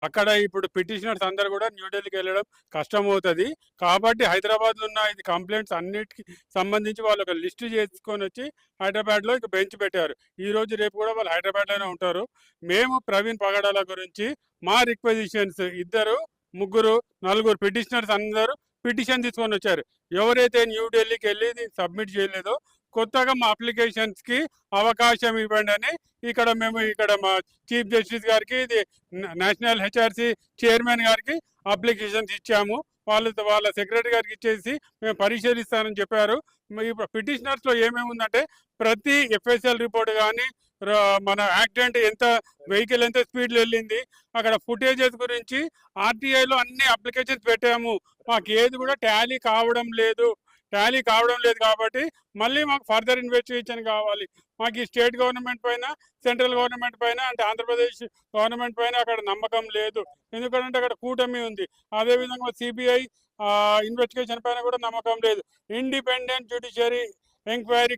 అక్కడ ఇప్పుడు పిటిషనర్స్ అందరూ కూడా న్యూఢిల్లీకి వెళ్ళడం కష్టమవుతది. కాబట్టి హైదరాబాద్‌లో ఉన్న ఇది కంప్లెయింట్స్ అన్నిటికి సంబంధించి వాళ్ళు ఒక లిస్ట్ చేసుకొనొచ్చి హైదరాబాద్‌లో ఇక బెంచ్ పెట్టారు. ఈరోజు, రేపు కూడా వాళ్ళు హైదరాబాద్‌లోనే ఉంటారు. మేము ప్రవీణ్ పగడాల గురించి మా రిక్వెజిషన్స్ ఇద్దరు, ముగ్గురు, నలుగురు పిటిషనర్స్ అందరూ పిటిషన్ తీసుకొనొచ్చారు. ఎవరైతే న్యూఢిల్లీకెళ్ళి దీన్ని సబ్మిట్ చేయలేదో కొత్తగా మా అప్లికేషన్స్‌కి అవకాశం ఇవ్వండని ఇక్కడ మా చీఫ్ జస్టిస్ గారికి, ఇది నేషనల్ హెచ్ఆర్‌సి చైర్మన్ గారికి అప్లికేషన్స్ ఇచ్చాము. వాళ్ళ సెక్రటరీ గారికి ఇచ్చేసి మేము పరిశీలిస్తానని చెప్పారు. ఇప్పుడు పిటిషనర్స్‌లో ఏమేమి ఉందంటే ప్రతి ఎఫ్ఎస్ఎల్ రిపోర్ట్ గానీ, మన యాక్సిడెంట్ వెహికల్ ఎంత స్పీడ్‌లో వెళ్ళింది, అక్కడ ఫుటేజెస్ గురించి ఆర్టీఐలో అన్ని అప్లికేషన్స్ పెట్టాము. మాకు ఏది కూడా టాలీ కావడం లేదు కాబట్టి మళ్ళీ మాకు ఫర్దర్ ఇన్వెస్టిగేషన్ కావాలి. మాకు ఈ స్టేట్ గవర్నమెంట్ పైన, సెంట్రల్ గవర్నమెంట్ పైన, అంటే ఆంధ్రప్రదేశ్ గవర్నమెంట్ పైన అక్కడ నమ్మకం లేదు. ఎందుకంటే అక్కడ కూటమి ఉంది. అదేవిధంగా సిబిఐ ఇన్వెస్టిగేషన్ పైన కూడా నమ్మకం లేదు. Independent judiciary enquiry